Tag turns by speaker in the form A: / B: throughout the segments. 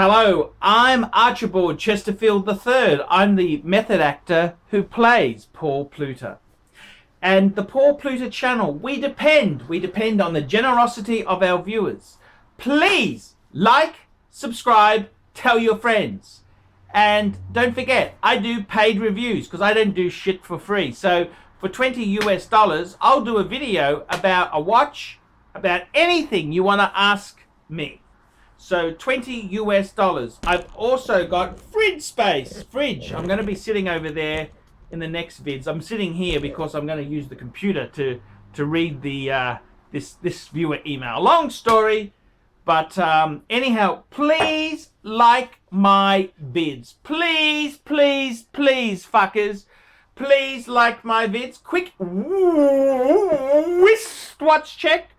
A: Hello, I'm Archibald Chesterfield III. I'm the method actor who plays Paul Pluter. And the Paul Pluter channel, we depend on the generosity of our viewers. Please like, subscribe, tell your friends. And don't forget, I do paid reviews because I don't do shit for free. So for $20 US, I'll do a video about a watch, about anything you want to ask me. So $20 US. I've also got fridge space. Fridge. I'm going to be sitting over there in the next vids. I'm sitting here because I'm going to use the computer to read the this viewer email. Long story, but anyhow, please like my vids. Please, please, please, fuckers. Please like my vids. Quick wristwatch check.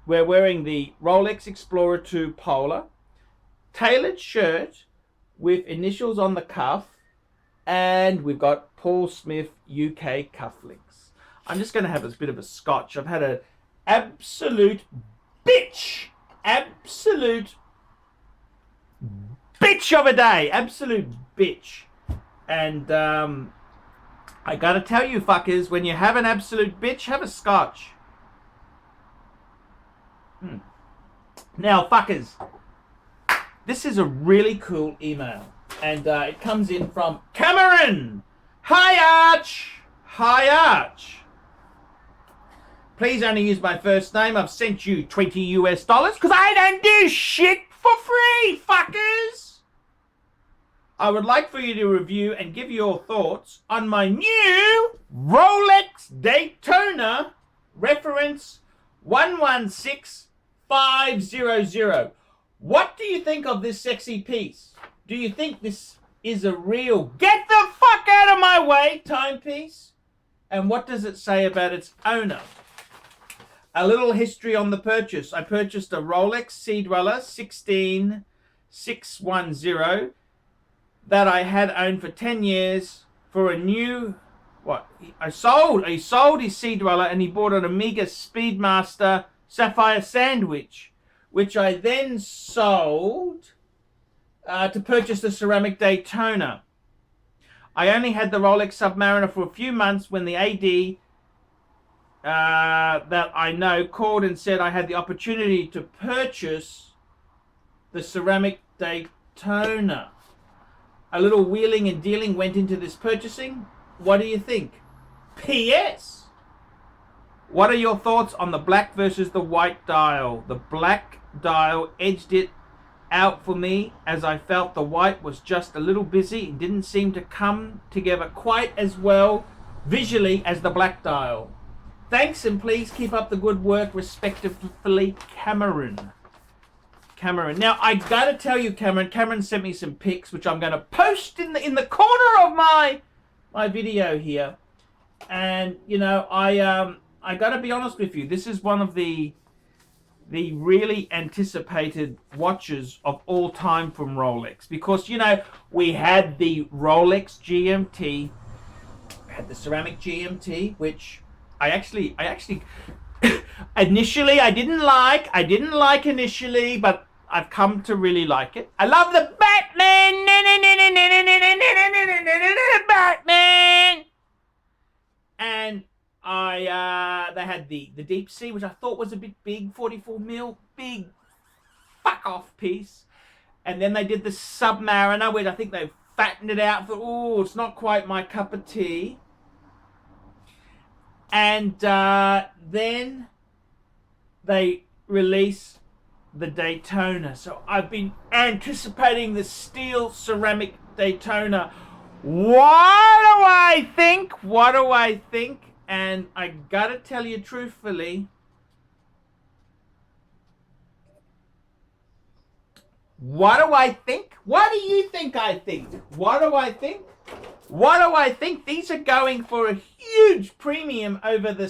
A: We're wearing the Rolex Explorer 2 Polar, tailored shirt with initials on the cuff, and we've got Paul Smith UK cufflinks. I'm just going to have a bit of a scotch. I've had an absolute bitch of a day, absolute bitch. And I got to tell you, fuckers, when you have an absolute bitch, have a scotch. Now, fuckers, this is a really cool email, and it comes in from Cameron. Hi, Arch. Hi, Arch. Please only use my first name. I've sent you $20 US because I don't do shit for free, fuckers. I would like for you to review and give your thoughts on my new Rolex Daytona reference 116500. What do you think of this sexy piece? Do you think this is a real get the fuck out of my way timepiece? And what does it say about its owner? A little history on the purchase. I purchased a Rolex Sea Dweller 16610 that I had owned for 10 years for a new he sold his Sea Dweller and he bought an Omega Speedmaster Sapphire Sandwich, which I then sold to purchase the ceramic Daytona. I only had the Rolex Submariner for a few months when the AD that I know called and said I had the opportunity to purchase the ceramic Daytona. A little wheeling and dealing went into this purchasing. What do you think? P.S. What are your thoughts on the black versus the white dial? The black dial edged it out for me as I felt the white was just a little busy and didn't seem to come together quite as well visually as the black dial. Thanks, and please keep up the good work. Respectively, Cameron. Now, I gotta tell you, Cameron sent me some pics, which I'm gonna post in the corner of my video here. And you know, I gotta be honest with you. This is one of the really anticipated watches of all time from Rolex, because you know we had the Rolex GMT, had the ceramic GMT, which I actually initially I didn't like initially, but I've come to really like it. I love the Batman. Batman. And they had the Deep Sea, which I thought was a bit big, 44 mil, big fuck off piece. And then they did the Submariner, which I think they fattened it out for, oh, it's not quite my cup of tea. And then they released the Daytona. So I've been anticipating the steel ceramic Daytona. What do I think? And I gotta tell you truthfully, what do I think? What do you think I think? What do I think? These are going for a huge premium over the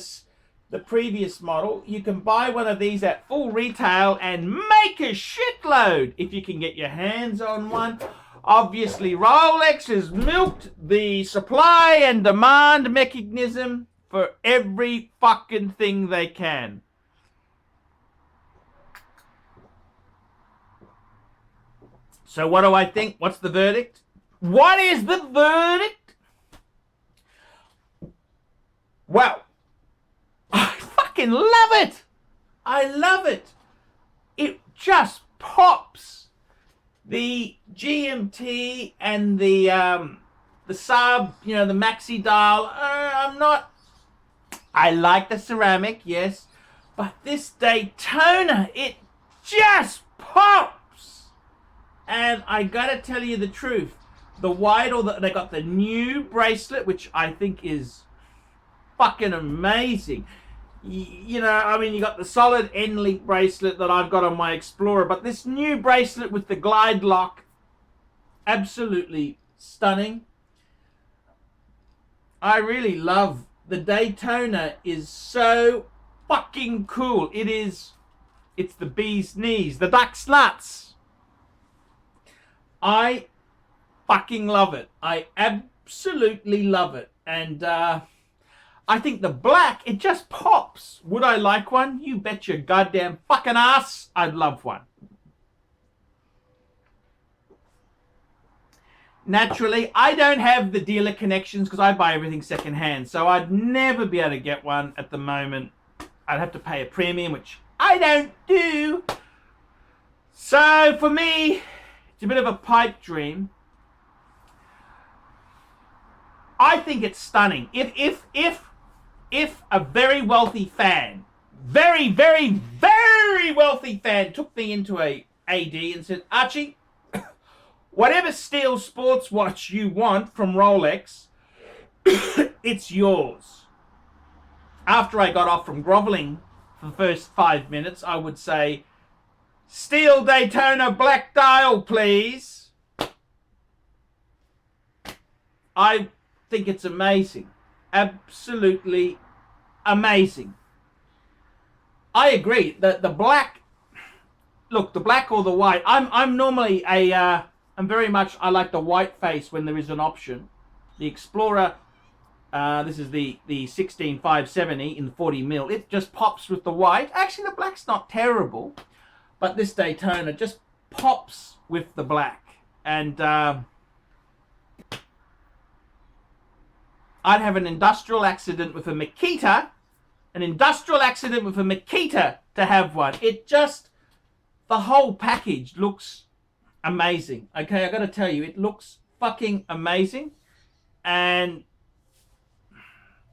A: previous model. You can buy one of these at full retail and make a shitload if you can get your hands on one. Obviously, Rolex has milked the supply and demand mechanism for every fucking thing they can. So what do I think? What's the verdict? What is the verdict? Well, I fucking love it. I love it. It just pops. The GMT and the sub, you know, the maxi dial. I like the ceramic, yes, but this Daytona, it just pops. And I gotta tell you the truth, the white they got the new bracelet, which I think is fucking amazing. You know, I mean, you got the solid end-link bracelet that I've got on my Explorer, but this new bracelet with the glide lock, absolutely stunning. I really love the Daytona. Is so fucking cool. It's the bee's knees, the duck's nuts. I fucking love it. I absolutely love it. And I think the black, it just pops. Would I like one? You bet your goddamn fucking ass I'd love one. Naturally, I don't have the dealer connections because I buy everything secondhand. So I'd never be able to get one at the moment. I'd have to pay a premium, which I don't do. So for me, it's a bit of a pipe dream. I think it's stunning. If a very wealthy fan, very, very, very wealthy fan took me into a AD and said, Archie, whatever steel sports watch you want from Rolex, it's yours. After I got off from groveling for the first 5 minutes, I would say, steel Daytona black dial, please. I think it's amazing. Absolutely amazing. I agree that the black, look, the black or the white, I'm normally I'm very much, I like the white face when there is an option. The Explorer, this is the 16570 in 40mm. It just pops with the white. Actually, the black's not terrible, but this Daytona just pops with the black. And I'd have an industrial accident with a Makita, to have one. It just, the whole package looks amazing. Okay, I gotta tell you, it looks fucking amazing. And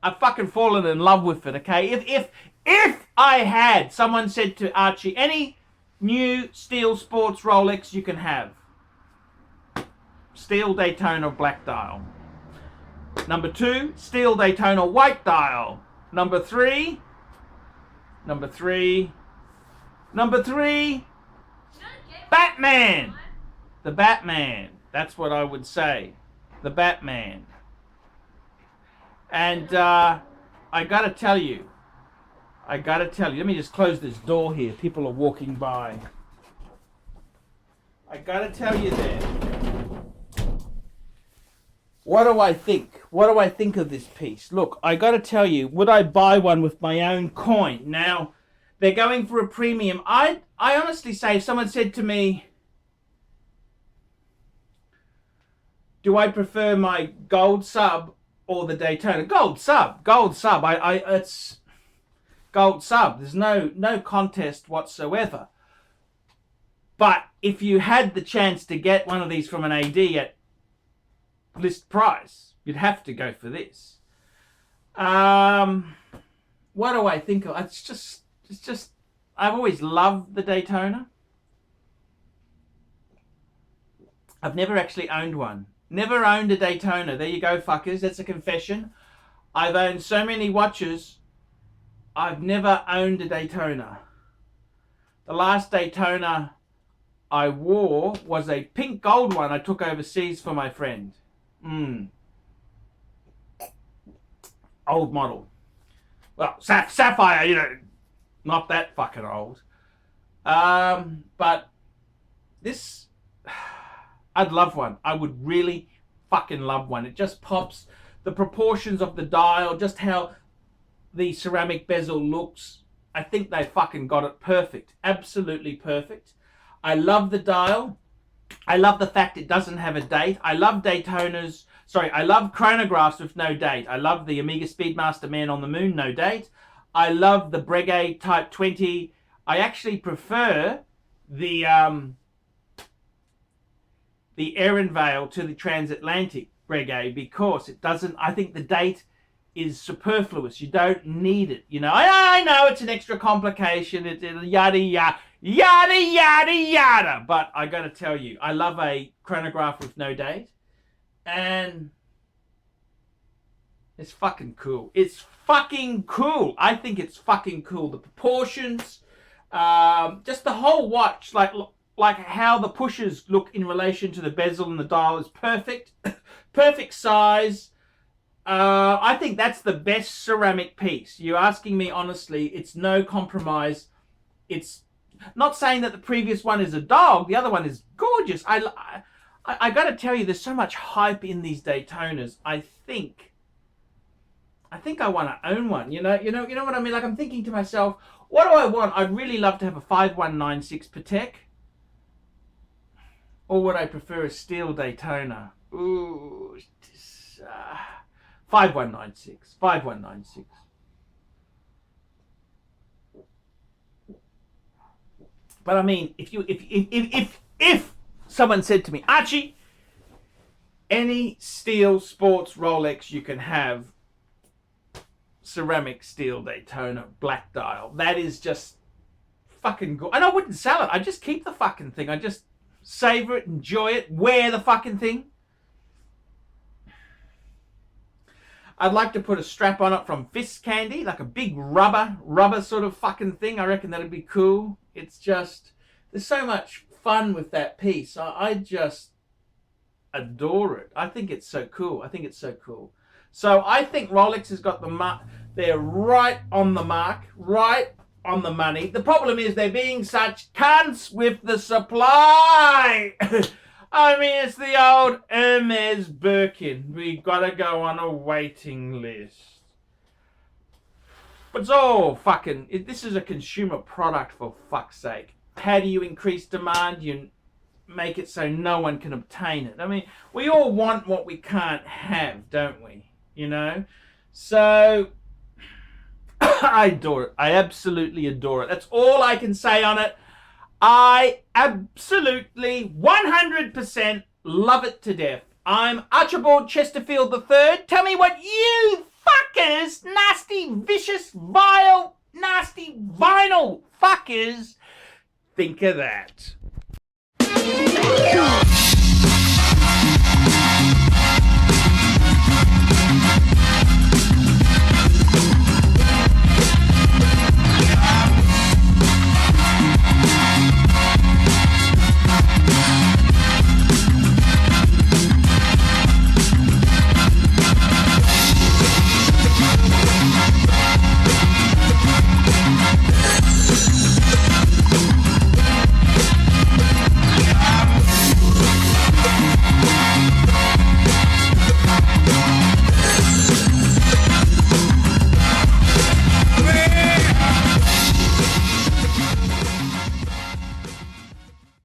A: I've fucking fallen in love with it, okay? If I had, someone said to Archie, any new steel sports Rolex you can have. Steel Daytona black dial. Number 2, steel Daytona white dial. Number 3, Batman. The Batman. That's what I would say. The Batman. And I gotta tell you, let me just close this door here. People are walking by. I gotta tell you there. What do I think? What do I think of this piece? Look, I gotta tell you, would I buy one with my own coin? Now, they're going for a premium. I honestly say, if someone said to me, do I prefer my gold sub or the Daytona? Gold sub. It's gold sub. There's no contest whatsoever. But if you had the chance to get one of these from an AD at list price, you'd have to go for this. What do I think of? It's just I've always loved the Daytona. I've never actually owned one. Never owned a Daytona. There you go, fuckers. That's a confession. I've owned so many watches. I've never owned a Daytona. The last Daytona I wore was a pink gold one I took overseas for my friend. Old model. Well, sapphire, you know, not that fucking old. But this, I'd love one. I would really fucking love one. It just pops. The proportions of the dial, just how the ceramic bezel looks. I think they fucking got it perfect. Absolutely perfect. I love the dial. I love the fact it doesn't have a date. I love Daytonas. Sorry, I love chronographs with no date. I love the Omega Speedmaster Man on the Moon, no date. I love the Breguet Type 20. I actually prefer the Ehrenvale to the Transatlantic Breguet because it doesn't, I think the date is superfluous. You don't need it. You know, I know it's an extra complication. It's yada, yada, yada, yada, yada. But I got to tell you, I love a chronograph with no date. And it's fucking cool. It's fucking cool. I think it's fucking cool. The proportions, just the whole watch, like how the pushes look in relation to the bezel and the dial is perfect. Perfect size. I think that's the best ceramic piece. You're asking me honestly, it's no compromise. It's not saying that the previous one is a dog. The other one is gorgeous. I got to tell you, there's so much hype in these Daytonas. I think I want to own one. You know what I mean? Like, I'm thinking to myself, what do I want? I'd really love to have a 5196 Patek. Or would I prefer a steel Daytona? Ooh, 5196. 5196. But I mean, if someone said to me, Archie, any steel sports Rolex you can have, ceramic steel Daytona, black dial, that is just fucking good. And I wouldn't sell it. I just keep the fucking thing. I just savor it, enjoy it, wear the fucking thing. I'd like to put a strap on it from Fist Candy, like a big rubber sort of fucking thing. I reckon that'd be cool. It's just, there's so much fun with that piece. I just adore it. I think it's so cool. I think it's so cool. So I think Rolex has got the mark. They're right on the mark, right on the money. The problem is they're being such cunts with the supply. I mean, it's the old Hermes Birkin. We gotta go on a waiting list. But it's all fucking, this is a consumer product, for fuck's sake. How do you increase demand? You make it so no one can obtain it. I mean, we all want what we can't have, don't we? You know? So, I adore it. I absolutely adore it. That's all I can say on it. I absolutely 100% love it to death. I'm Archibald Chesterfield III. Tell me what you fuckers, nasty, vicious, vile, nasty, vinyl fuckers think of that.